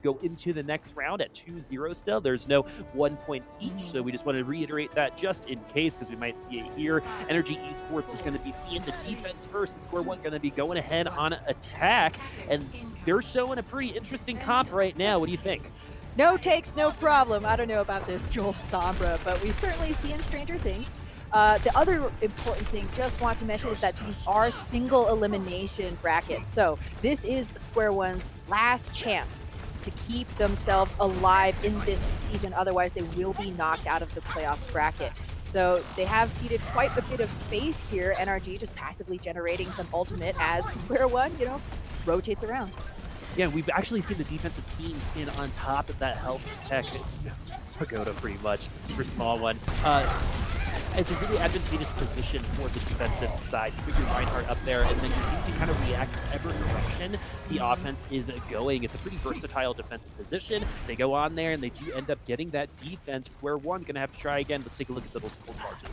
go into the next round at 2-0 still. There's no 1 point each, so we just want to reiterate that just in case, because we might see it here. NRG Esports is going to be seeing the defense first, and Square One going to be going ahead on attack, and they're showing a pretty interesting comp right now. What do you think? No takes, no problem. I don't know about this Joel Sombra, but we've certainly seen stranger things. The other important thing, just want to mention, is that these are single elimination brackets. So this is Square One's last chance to keep themselves alive in this season. Otherwise, they will be knocked out of the playoffs bracket. So they have ceded quite a bit of space here. NRG just passively generating some ultimate as Square One, rotates around. Yeah, we've actually seen the defensive team stand on top of that health tech. Pagoda, pretty much, the super small one. It's a really advantageous position for the defensive side. You put your Reinhardt up there, and then your team can kind of react to whatever direction the offense is going. It's a pretty versatile defensive position. They go on there, and they do end up getting that defense. Square One going to have to try again. Let's take a look at the gold charges.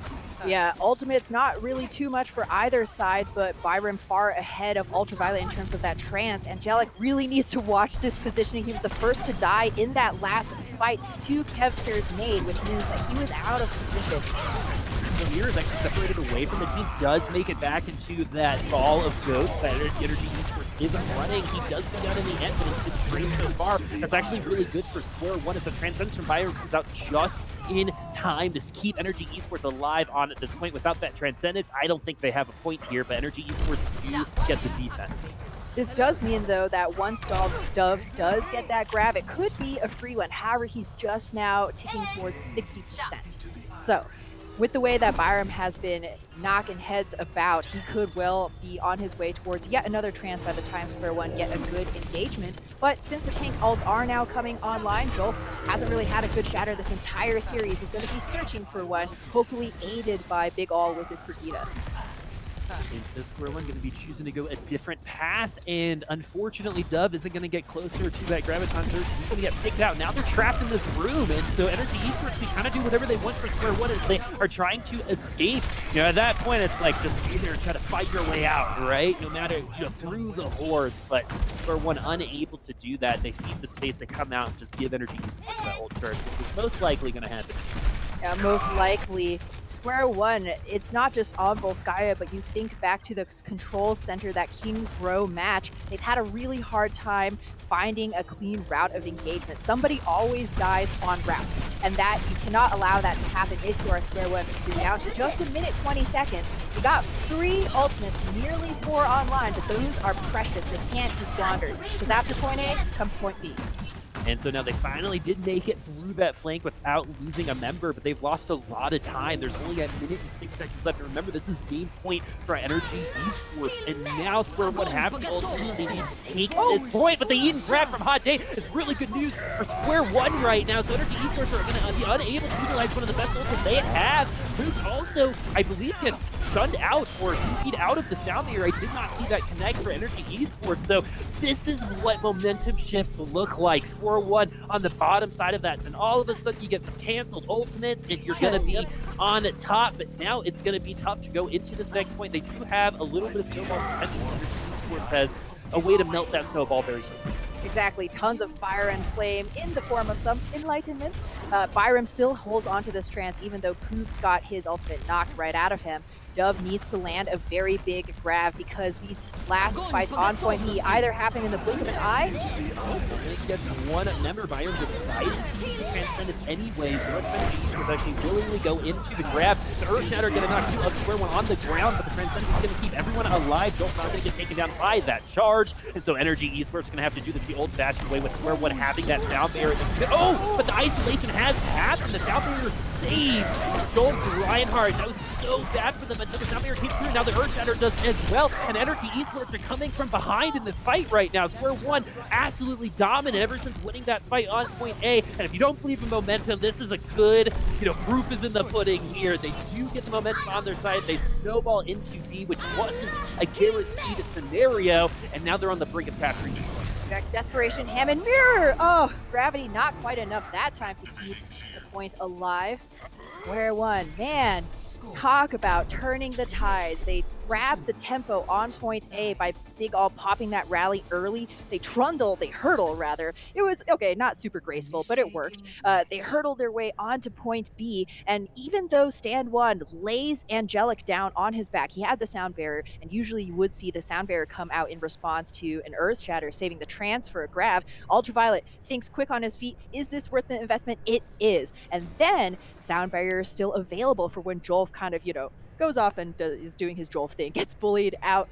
Yeah, Ultimate's not really too much for either side, but Byram far ahead of Ultraviolet in terms of that trance. Angelic really needs to watch this positioning. He was the first to die in that last fight to Kevster's nade, which means that he was out of position. Samir is actually separated away from the team, does make it back into that ball of ghosts that NRG Esports isn't running. He does go down in the end, but it's just great so far. That's actually really good for Square One as the Transcendence from Byron comes out just in time to keep NRG Esports alive on at this point. Without that Transcendence, I don't think they have a point here, but NRG Esports do get the defense. This does mean, though, that once Dove does get that grab, it could be a free one. However, he's just now ticking towards 60%. So, with the way that Byram has been knocking heads about, he could well be on his way towards yet another trance by the time Square One get a good engagement. But since the tank ults are now coming online, Joel hasn't really had a good shatter this entire series. He's going to be searching for one, hopefully aided by Big All with his Brigida. And so Square One going to be choosing to go a different path, and unfortunately Dove isn't going to get closer to that Graviton surge. He's going to get picked out. Now they're trapped in this room, and so NRG Esports can kind of do whatever they want for Square One as they are trying to escape. At that point, it's like just stay there and try to fight your way out, right? No matter, through the hordes, but Square One unable to do that. They see the space to come out and just give NRG Esports that ult charge, which is most likely going to happen. Yeah, most likely. Square One, it's not just on Volskaya, but you think back to the control center, that King's Row match, they've had a really hard time finding a clean route of engagement. Somebody always dies on route, and that you cannot allow that to happen if you are Square One. So down to just 1 minute 20 seconds. You got 3 ultimates, nearly 4 online, but those are precious. They can't be squandered, because after point A comes point B. And so now they finally did make it through that flank without losing a member, but they've lost a lot of time. There's only 1 minute and 6 seconds left. And remember, this is game point for NRG Esports. And now Square One having the ultimate, they need to take this point, but the Eden grab from Hot Day is really good news for Square One right now. So NRG Esports are going to be unable to utilize one of the best ultimates they have. Moose also, I believe, gets stunned out or CC'd out of the sound meter. I did not see that connect for NRG Esports. So this is what momentum shifts look like. Square One on the bottom side of that, and all of a sudden you get some canceled ultimates and you're going to be on top, but now it's going to be tough to go into this next point. They do have a little bit of snowball potential. NRG Esports has a way to melt that snowball very quickly. Exactly, tons of fire and flame in the form of some enlightenment. Byram still holds onto this trance even though Poogs got his ultimate knocked right out of him. Dove needs to land a very big grab because these last fights on point B either happen in the blink of an eye. Gets one member. Byron decided to use the Transcendence anyways. So NRG was actually willingly go into the grab. The Earth Shatter going to knock 2 of Square One on the ground, but the Transcendence is going to keep everyone alive. Joel's not going to get taken down by that charge, and so NRG Esports are going to have to do this the old-fashioned way with Square One having that sound barrier. Oh, but the isolation has happened. The sound barrier saved Joel Reinhardt. That was so bad for them until the sound barrier came through. Now the Earth Shatter does as well, and NRG Esports are coming from behind in this fight right now. Square One absolutely dominant ever since winning that fight on point A, and if you don't believe in momentum, this is a good, proof is in the pudding here. They do get the momentum on their side. They snowball into B, which wasn't a guaranteed scenario, and now they're on the brink of capturing the point. Desperation, Ham and Mirror! Oh, gravity not quite enough that time to keep the point alive. Square One, man, talk about turning the tides. They grab the tempo on point A by Big All popping that rally early. They hurdle rather. It was, okay, not super graceful, but it worked. They hurdled their way onto point B, and even though Stand 1 lays Angelic down on his back, he had the sound barrier, and usually you would see the sound barrier come out in response to an Earth Shatter, saving the transfer grab. Ultraviolet thinks quick on his feet. Is this worth the investment? It is. And then sound barrier is still available for when Jolf kind of, goes off and is doing his Jolf thing, gets bullied out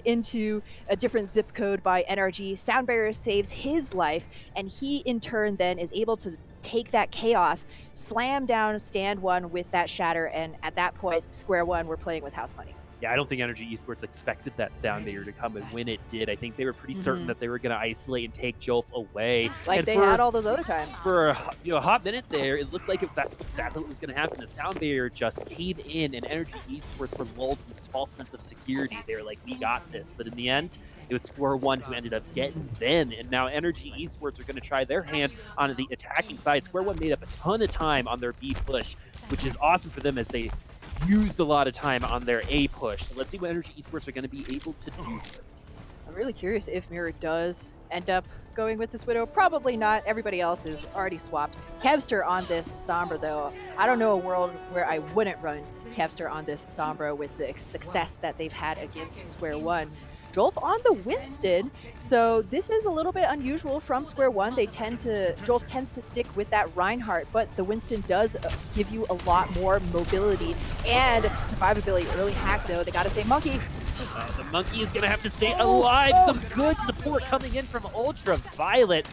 into a different zip code by NRG. Sound barrier saves his life, and he in turn then is able to take that chaos, slam down Stand 1 with that shatter, and at that point, Square One, we're playing with house money. Yeah, I don't think NRG Esports expected that sound barrier to come, and when it did, I think they were pretty certain that they were going to isolate and take Jolf away. Like and they had all those other times. For a hot minute there, it looked like that's exactly what was going to happen. The sound barrier just caved in, and NRG Esports were lulled in this false sense of security. They were like, we got this. But in the end, it was Square One who ended up getting them, and now NRG Esports are going to try their hand on the attacking side. Square One made up a ton of time on their B push, which is awesome for them as they used a lot of time on their A push. So let's see what NRG Esports are going to be able to do. I'm really curious if Mirror does end up going with this Widow. Probably not. Everybody else is already swapped. Kevster on this Sombra, though. I don't know a world where I wouldn't run Kevster on this Sombra with the success that they've had against Square One. Jolf on the Winston, so this is a little bit unusual from Square One. Jolf tends to stick with that Reinhardt, but the Winston does give you a lot more mobility and survivability. Early hack though, they gotta say Monkey. The Monkey is gonna have to stay alive. Some good support coming in from Ultraviolet.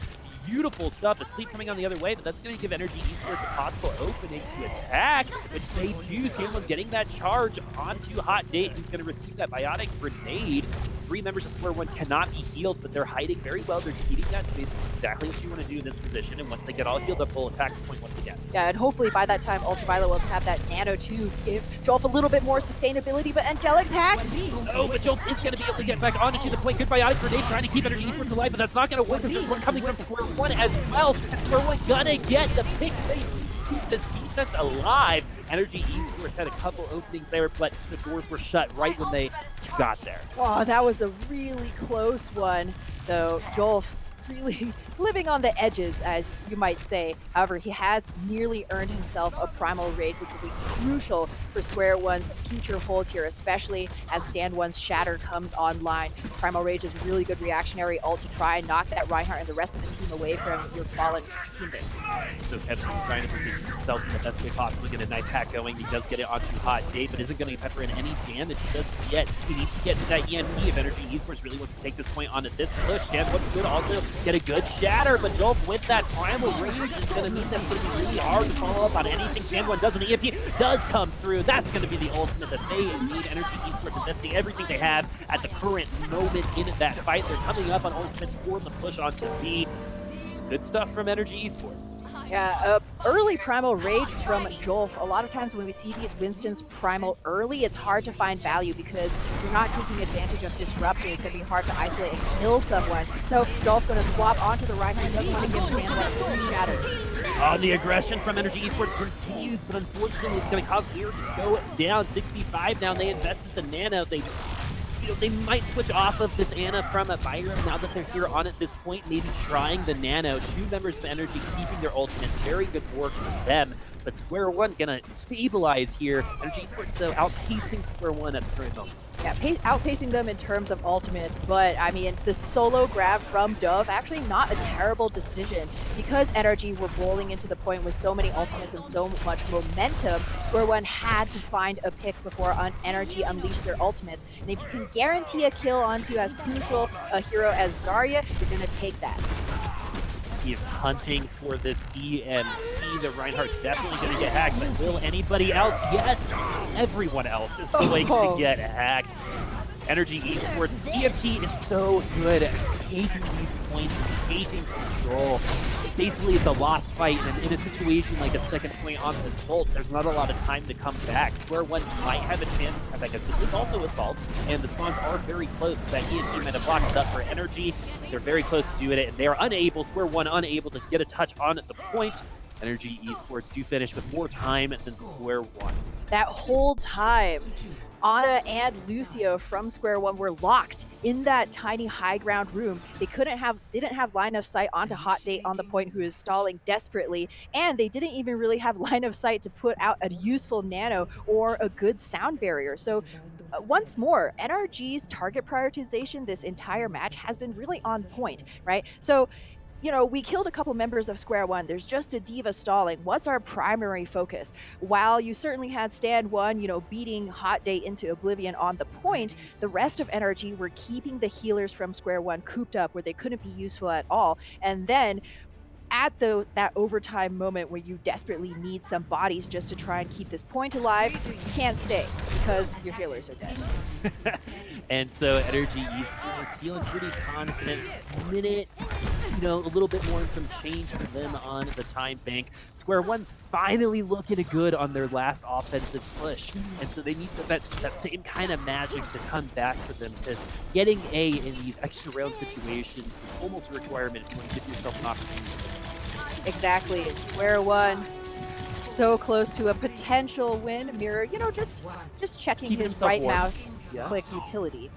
Beautiful stuff. Asleep coming on the other way, but that's going to give NRG Esports a possible opening to attack, which they do. Someone getting that charge onto Hot Date, who's going to receive that biotic grenade. 3 members of Square One cannot be healed, but they're hiding very well. They're seeding that space. Exactly what you want to do in this position, and once they get all healed up, they'll attack the point once again. Yeah, and hopefully by that time, Ultraviolet will have that Nano to give Jolf a little bit more sustainability, but Angelic's hacked. Oh, but Jolf is going to be able to get back onto the point. Good biotic grenade trying to keep NRG Esports alive, but that's not going to work because there's one coming from Square One as well. Square One gonna get the pick. They keep this defense alive. NRG Esports had a couple openings there, but the doors were shut right when they got there. Oh, that was a really close one, though. Jolf really living on the edges, as you might say. However, he has nearly earned himself a Primal Rage, which will be crucial for Square One's future holds here, especially as Stand 1's Shatter comes online. Primal Rage is a really good reactionary ult to try and knock that Reinhardt and the rest of the team away from your fallen teammates. So Kevster's trying to position himself in the best way possible, get a nice hack going. He does get it onto Hot Date, but isn't going to pepper in any damage just yet. He needs to get to that EMP if NRG Esports really wants to take this point onto this push. Stand 1 could also get a good shatter, but Jolf with that Primal Rage is going to mean them pretty really hard to follow up on anything. Stand 1 does, an EMP does come through. That's going to be the ultimate that they need. NRG Esports investing everything they have at the current moment in that fight. They're coming up on ultimates for the push onto B. Some good stuff from NRG Esports. Yeah, early Primal Rage from Jolf. A lot of times when we see these Winstons Primal early, it's hard to find value because you're not taking advantage of disruption. It's going to be hard to isolate and kill someone. So Jolf going to swap onto the right hand, doesn't want to give Stand 1 3 shatters. The aggression from NRG Esports continues, but unfortunately it's going to cause Weird to go down. 65 now. They invested the Nano. They might switch off of this Ana from a Byram now that they're here on at this point, maybe trying the Nano. 2 members of NRG keeping their ultimates. Very good work for them. But Square One gonna stabilize here. NRG Esports though outpacing Square One at the current moment. Yeah, outpacing them in terms of ultimates, but I mean, the solo grab from Dove, actually not a terrible decision. Because NRG were rolling into the point with so many ultimates and so much momentum, Square One had to find a pick before NRG unleashed their ultimates. And if you can guarantee a kill onto as crucial a hero as Zarya, you're going to take that. He is hunting for this EMP. The Reinhardt's definitely going to get hacked, but will anybody else? Yes, everyone else is going to get hacked. NRG Esports, EMP is so good at taking these points, taking control. Basically, it's a lost fight, and in a situation like a second point on Assault, there's not a lot of time to come back. Square One might have a chance to come back, because this is also Assault, and the spawns are very close. That EMP might have blocked up for NRG. They're very close to doing it, and they are unable, Square One unable to get a touch on the point. NRG Esports do finish with more time than Square One. That whole time, Ana and Lucio from Square One were locked in that tiny high ground room. They didn't have line of sight onto Hot Date on the point, who is stalling desperately, and they didn't even really have line of sight to put out a useful nano or a good sound barrier. So once more, NRG's target prioritization this entire match has been really on point, right? So we killed a couple members of Square One. There's just a diva stalling. What's our primary focus? While you certainly had Stand One, beating Hot Day into oblivion on the point, the rest of NRG were keeping the healers from Square One cooped up where they couldn't be useful at all. And then at that overtime moment where you desperately need some bodies just to try and keep this point alive, you can't stay because your healers are dead. And so NRG Esports feeling pretty confident. Minute, a little bit more and some change for them on the time bank. Square One finally looking good on their last offensive push. And so they need that same kind of magic to come back for them, because getting A in these extra round situations is almost a requirement if you want to give yourself an opportunity. Exactly. Square One so close to a potential win. Mirror, just checking Keeping his himself right warm. mouse click utility.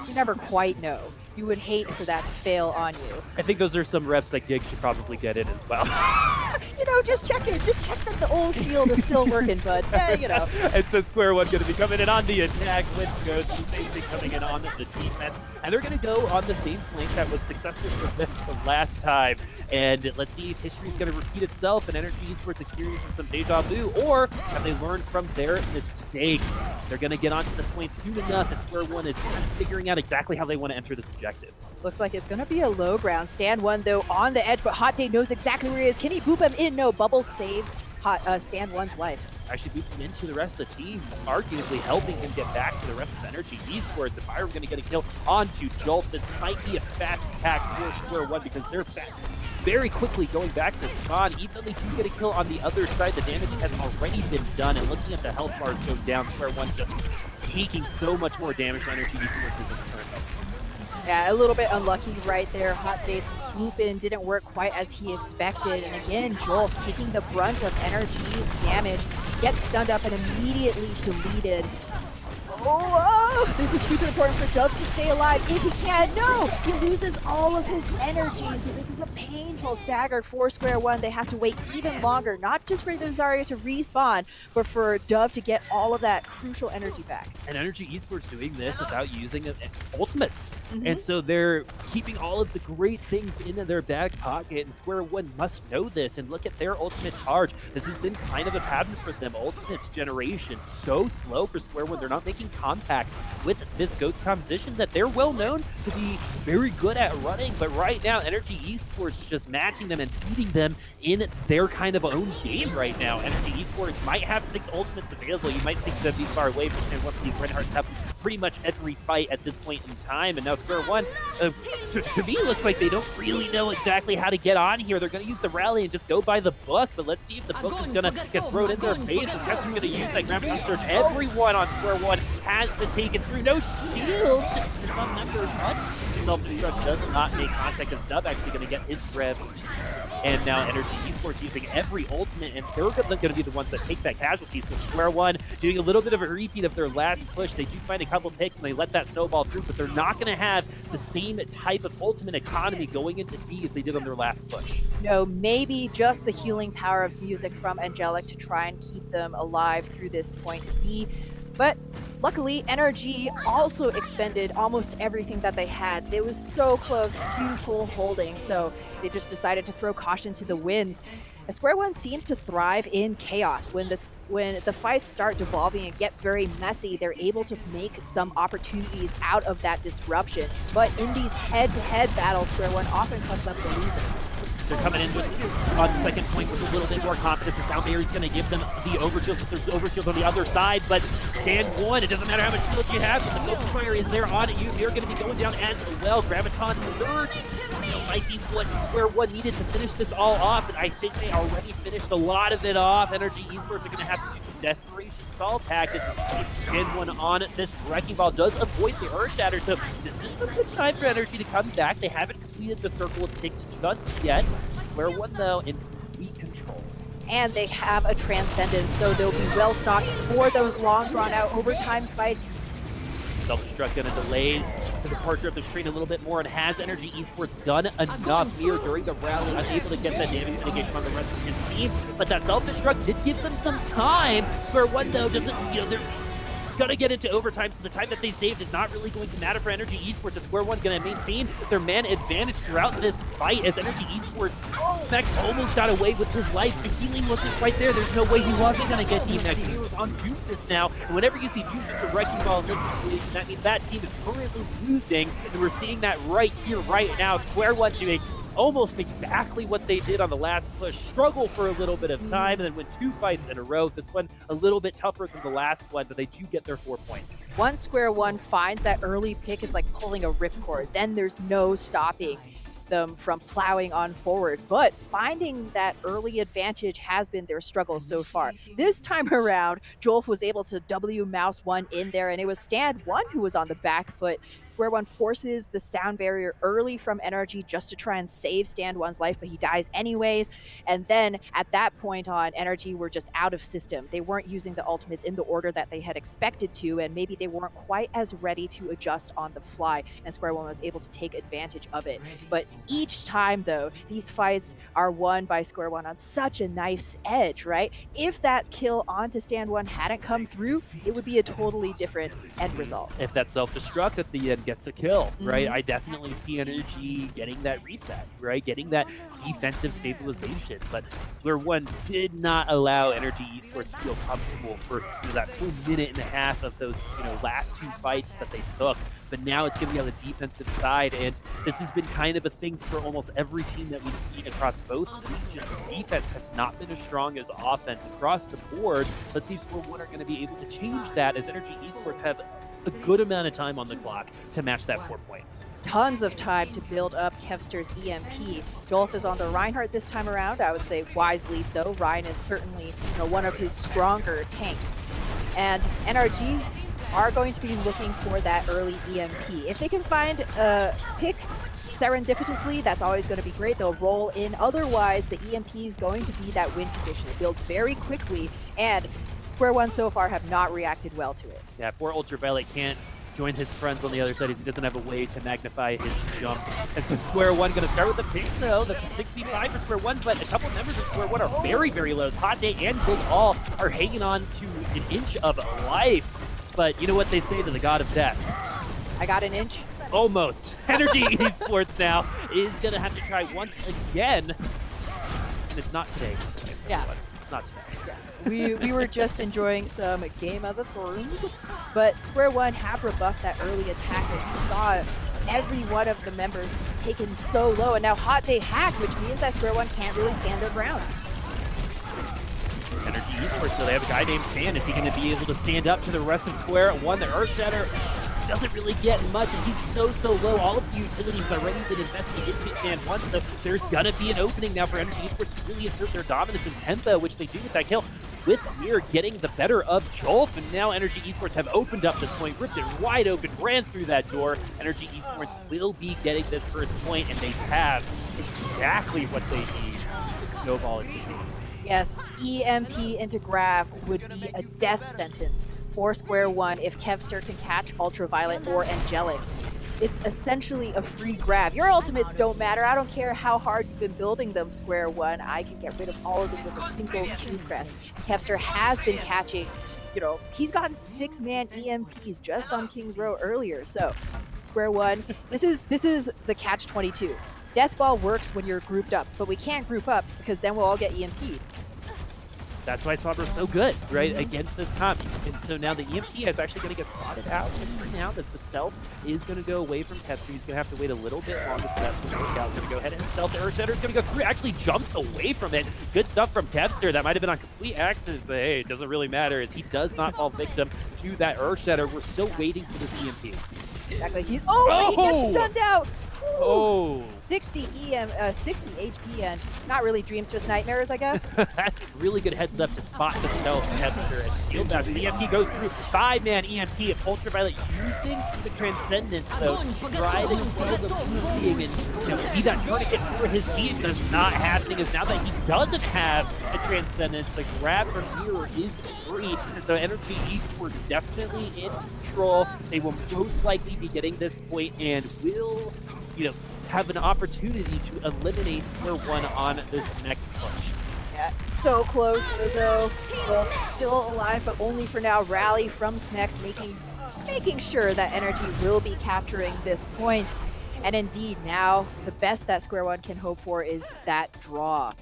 You never quite know. You would hate for that to fail on you. I think those are some reps that Gig should probably get in as well. Just check it. Just check that the old shield is still working, bud. And so Square One going to be coming in on the attack with Ghost, basically coming in on the defense. And they're going to go on the same flank that was successful for them the last time. And let's see if history is going to repeat itself and NRG Esports experiencing some deja vu, or have they learned from their mistakes? They're going to get onto the point soon enough, and Square One is kind of figuring out exactly how they want to enter this objective. Looks like it's going to be a low ground. Stand One, though, on the edge, but Hot Day knows exactly where he is. Can he boop him in? No, Bubble saves Stand One's life. Actually booped him into the rest of the team, arguably helping him get back to the rest of NRG Esports. If I were going to get a kill onto Jolt, this might be a fast attack for Square One, because they're very quickly going back to spawn. Even though they do get a kill on the other side, the damage has already been done, and looking at the health bars go down, Square One just taking so much more damage to NRG Esports is in the current health. Yeah, a little bit unlucky right there. Hot Date's swoop in didn't work quite as he expected. And again, Joel taking the brunt of NRG's damage, gets stunned up and immediately deleted. Oh, this is super important for Dubs to stay alive if he can. No, he loses all of his energy. So this is a painful stagger for Square One. They have to wait even longer, not just for the Zarya to respawn, but for Dove to get all of that crucial energy back. And NRG Esports doing this without using ultimates. And so they're keeping all of the great things in their back pocket, and Square One must know this and look at their ultimate charge. This has been kind of a pattern for them. Ultimates generation so slow for Square One. They're not making contact with this GOATS composition that they're well known to be very good at running, but right now NRG Esports just matching them and beating them in their kind of own game right now. NRG Esports might have 6 ultimates available. You might think that these far away from one of these Reinhardts have pretty much every fight at this point in time, and now Square One, to me, looks like they don't really know exactly how to get on here. They're going to use the rally and just go by the book, but let's see if the book is going to get thrown in their face. Is Captain going to use that Graviton Surge? Everyone on Square One has been taken through. No shield for some members, but self-destruct does not make contact, as Dub actually going to get his rev. And now NRG Esports using every ultimate, and they're going to be the ones that take that casualty. So Square One doing a little bit of a repeat of their last push. They do find a couple picks and they let that snowball through, but they're not going to have the same type of ultimate economy going into B as they did on their last push. No, maybe just the healing power of music from Angelic to try and keep them alive through this point B. But luckily, NRG also expended almost everything that they had. They was so close to full holding, so they just decided to throw caution to the winds. Square One seems to thrive in chaos. When the fights start devolving and get very messy, they're able to make some opportunities out of that disruption. But in these head-to-head battles, Square One often comes up the loser. They're coming in on the second point with a little bit more confidence. The Sound Barrier is going to give them the overshield, but there's overshield on the other side. But Stand One, it doesn't matter how much shield you have, but the Boopasaurus is there on you. You're going to be going down as well. Graviton Surge might be what Square One needed to finish this all off, and I think they already finished a lot of it off. NRG Esports are going to have to do some desperation stall tactics. Stand One on this Wrecking Ball does avoid the Earth Shatter, so this is a good time for NRG to come back. They haven't completed the Circle of Ticks just yet. Square One, though, in complete control. And they have a Transcendence, so they'll be well stocked for those long, drawn-out overtime fights. Self-destruct gonna delay the departure of the train a little bit more, and has NRG Esports done enough here during the rally, unable to get that damage mitigation on the rest of his team, but that self-destruct did give them some time. Square One, though, doesn't, you know, they're gonna get into overtime, so the time that they saved is not really going to matter for NRG Esports. As Square One gonna maintain their man advantage throughout this fight, as NRG Esports, Smex almost got away with his life. The healing wasn't right there. There's no way he wasn't gonna get Team Next. He was on Doofus now, and whenever you see Doofus or Wrecking Ball in this situation, that means that team is currently losing, and we're seeing that right here, right now. Square One doing almost exactly what they did on the last push. Struggle for a little bit of time, and then win 2 fights in a row. This one a little bit tougher than the last one, but they do get their 4 points. Once Square One finds that early pick, it's like pulling a ripcord. Then there's no stopping them from plowing on forward, but finding that early advantage has been their struggle so far. This time around, Jolf was able to W mouse one in there, and it was Stand One who was on the back foot. Square One forces the sound barrier early from NRG just to try and save Stand One's life, but he dies anyways. And then at that point on, NRG were just out of system. They weren't using the ultimates in the order that they had expected to, and maybe they weren't quite as ready to adjust on the fly, and Square One was able to take advantage of it. But each time, though, these fights are won by Square One on such a nice edge, right? If that kill onto Stand One hadn't come through, it would be a totally different end result. If that self-destruct at the end gets a kill, right? I definitely see NRG getting that reset, right? Getting that defensive stabilization. But Square One did not allow NRG Esports to feel comfortable for that full minute and a half of those, last 2 fights that they took. But now it's going to be on the defensive side, and this has been kind of a thing for almost every team that we've seen across both regions. Defense has not been as strong as offense across the board. Let's see if Square One are going to be able to change that, as NRG Esports have a good amount of time on the clock to match that 4 points. Tons of time to build up Kevster's EMP. Jolf is on the Reinhardt this time around. I would say wisely so. Ryan is certainly one of his stronger tanks. And NRG are going to be looking for that early EMP. If they can find a pick serendipitously, that's always going to be great. They'll roll in. Otherwise, the EMP is going to be that win condition. It builds very quickly, and Square One so far have not reacted well to it. Yeah, poor Ultraviolet can't join his friends on the other side as he doesn't have a way to magnify his jump. And so Square One going to start with a pick, though. That's a 6v5 for Square One, but a couple members of Square One are very, very low. Hot Day and Big All are hanging on to an inch of life. But you know what they say to the god of death? I got an inch. Almost. NRG Esports now is going to have to try once again. And it's not today. Yeah. It's not today. Yes. We were just enjoying some Game of the Thrones, but Square One have rebuffed that early attack, as you saw every one of the members taken so low, and now Hot Day hacked, which means that Square One can't really stand their ground. NRG Esports, so they have a guy named Stan. Is he going to be able to stand up to the rest of Square One? The Earthshatter doesn't really get much, and he's so low. All of the utilities have already been invested into Stand One, so there's going to be an opening now for NRG Esports to really assert their dominance in tempo, which they do with that kill, with Mir getting the better of Jolf, and now NRG Esports have opened up this point, ripped it wide open, ran through that door. NRG Esports will be getting this first point, and they have exactly what they need to snowball into games. Yes, EMP into Grav would be a death sentence for Square One if Kevster can catch Ultraviolet or Angelic. It's essentially a free grab. Your ultimates don't matter. I don't care how hard you've been building them, Square One. I can get rid of all of them with a single Q press. Kevster has been catching, he's gotten 6-man EMPs just on King's Row earlier. So, Square One, this is the catch-22. Deathball works when you're grouped up, but we can't group up because then we'll all get EMP'd. That's why Sombra's so good, right, against this comp. And so now the EMP is actually going to get spotted out. And for now, the stealth is going to go away from Kevster. He's going to have to wait a little bit longer for that to work out. He's going to go ahead and stealth. The Earthshatter's going to go through. Actually jumps away from it. Good stuff from Kevster. That might have been on complete accident, but hey, it doesn't really matter as he does not fall victim to that Earthshatter. We're still waiting for this EMP. Exactly. He gets stunned out. Oh. 60 HP, and not really dreams, just nightmares, I guess. Really good heads up to spot the stealth Kester and shield bash. The EMP goes through. 5-man EMP of Ultraviolet using the Transcendence though to try to kill the boosting and see that tourniquet for his team. That's not happening as now that he doesn't have a Transcendence, the grab from here is free. And so NRG Esports is definitely in control. They will most likely be getting this point and will, have an opportunity to eliminate Square One on this next push. Yeah, so close though. Both still alive, but only for now. Rally from Smex, making sure that NRG will be capturing this point. And indeed, now the best that Square One can hope for is that draw.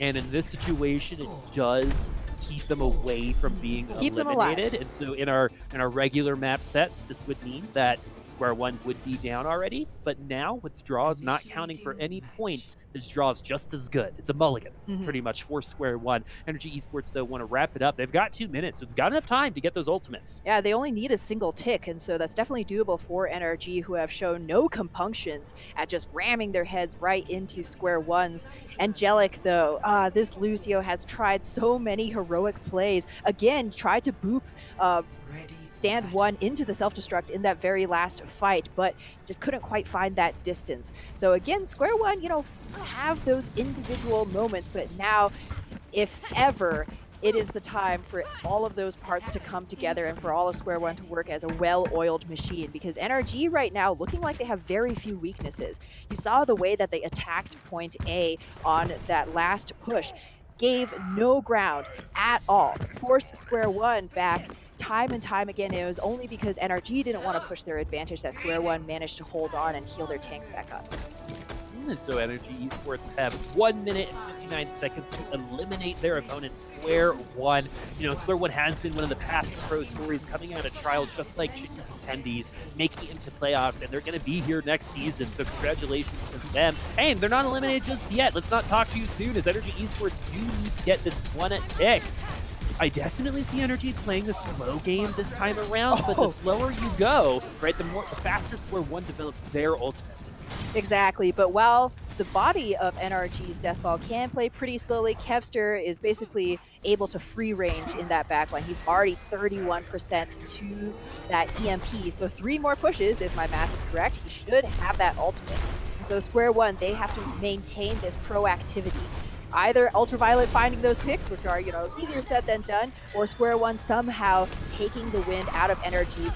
And in this situation, it does keep them away from being eliminated. And so in our regular map sets, this would mean that Square One would be down already, but now with the draws not counting for any points, this draw is just as good. It's a mulligan, pretty much, for Square One. NRG Esports, though, want to wrap it up. They've got 2 minutes, so they've got enough time to get those ultimates. Yeah, they only need a single tick, and so that's definitely doable for NRG, who have shown no compunctions at just ramming their heads right into Square One's. Angelic, though, this Lucio has tried so many heroic plays. Again, tried to boop stand one into the self-destruct in that very last fight, but just couldn't quite find that distance. So again, Square One, have those individual moments, but now, if ever, it is the time for all of those parts to come together and for all of Square One to work as a well-oiled machine, because NRG right now looking like they have very few weaknesses. You saw the way that they attacked point A on that last push. Gave no ground at all. Forced Square One back time and time again. It was only because NRG didn't want to push their advantage that Square One managed to hold on and heal their tanks back up. And so NRG Esports have 1 minute and 59 seconds to eliminate their opponent, Square One. Square One has been one of the Path to Pro stories coming out of trials, just like Chicken Contenders, making it into playoffs, and they're going to be here next season, so congratulations to them. Hey, they're not eliminated just yet. Let's not talk too soon, as NRG Esports do need to get this one tick. I definitely see NRG playing the slow game this time around, but the slower you go, right, the faster Square One develops their ultimates. Exactly, but while the body of NRG's Deathball can play pretty slowly, Kevster is basically able to free range in that backline. He's already 31% to that EMP, so 3 more pushes, if my math is correct, he should have that ultimate. And so Square One, they have to maintain this proactivity. Either Ultraviolet finding those picks, which are, easier said than done, or Square One somehow taking the wind out of NRG's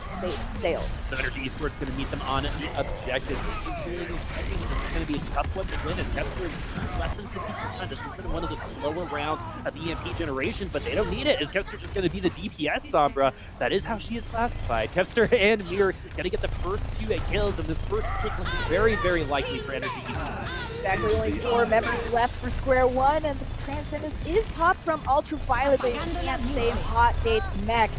sails. So NRG Esports going to meet them on the objective. It's going to be a tough one to win, as Kevster is less than 50%. This has been one of the slower rounds of EMP generation, but they don't need it, as Kevster just going to be the DPS Sombra. That is how she is classified. Kevster and Mir going to get the first 2 kills, and this first tick looks very, very likely for NRG Esports. Exactly, only 4 members left for Square One, and the Transcendence is popped from Ultraviolet, but you can't save Hot Date's mech.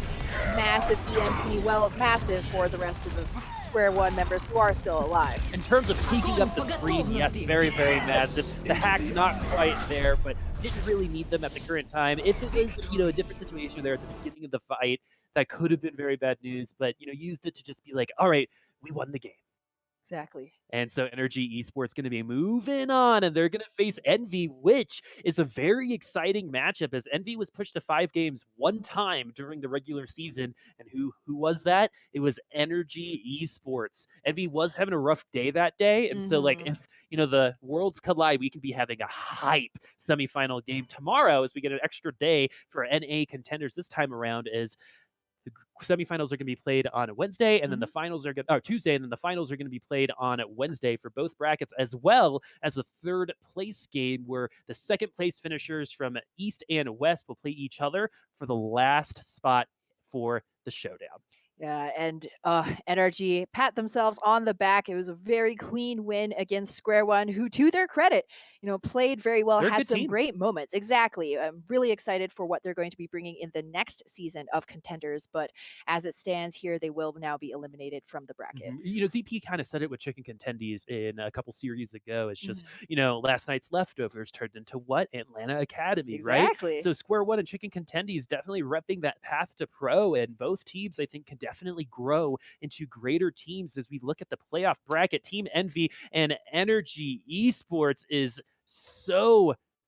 Massive EMP, well, massive for the rest of the Square One members who are still alive. In terms of taking up the screen, yes, very, very massive. The hack's not quite there, but didn't really need them at the current time. If it was, a different situation there at the beginning of the fight, that could have been very bad news, but, used it to just be like, all right, we won the game. Exactly. And so NRG Esports going to be moving on, and they're going to face Envy, which is a very exciting matchup, as Envy was pushed to 5 games one time during the regular season. And who was that? It was NRG Esports. Envy was having a rough day that day, and so if the worlds collide, we can be having a hype semifinal game tomorrow as we get an extra day for NA Contenders this time around. Is the semifinals are going to be played on Wednesday, and then the finals are going Tuesday, and then the finals are going to be played on Wednesday for both brackets, as well as the 3rd place game, where the 2nd place finishers from East and West will play each other for the last spot for the showdown. Yeah, and NRG pat themselves on the back. It was a very clean win against Square One, who, to their credit, played very well, had some great moments. Exactly. I'm really excited for what they're going to be bringing in the next season of Contenders, but as it stands here, they will now be eliminated from the bracket. ZP kind of said it with Chicken Contenders in a couple series ago. It's just, last night's leftovers turned into what? Atlanta Academy, exactly. Right? So Square One and Chicken Contenders definitely repping that path to pro, and both teams, I think, can definitely grow into greater teams as we look at the playoff bracket. Team Envy and NRG Esports is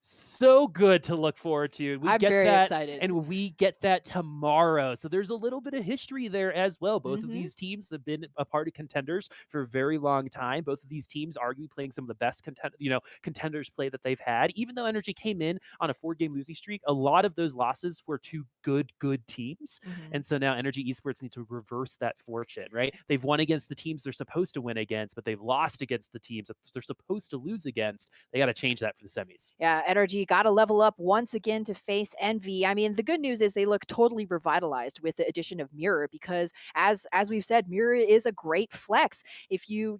so good to look forward to. We I'm get very that, excited. and we get that tomorrow. So there's a little bit of history there as well. Both of Mhm. these teams have been a part of Contenders for a very long time. Both of these teams arguably playing some of the best Contenders play that they've had. Even though Energy came in on a 4-game losing streak, a lot of those losses were to good teams. Mhm. And so now Energy Esports need to reverse that fortune, right? They've won against the teams they're supposed to win against, but they've lost against the teams that they're supposed to lose against. They got to change that for the semis. Yeah, NRG got to level up once again to face Envy. I mean, the good news is they look totally revitalized with the addition of Mirror because as we've said, Mirror is a great flex. If he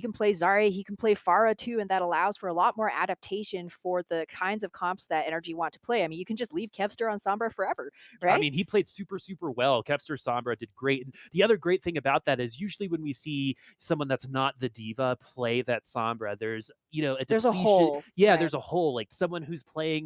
can play Zarya, he can play Pharah too, and that allows for a lot more adaptation for the kinds of comps that NRG want to play. I mean, you can just leave Kevster on Sombra forever, I right? mean, he played super well. Kevster Sombra did great. And the other great thing about that is usually when we see someone that's not the diva play that Sombra, there's a There's a depletion. hole, Yeah, right? there's a hole. Like someone who's playing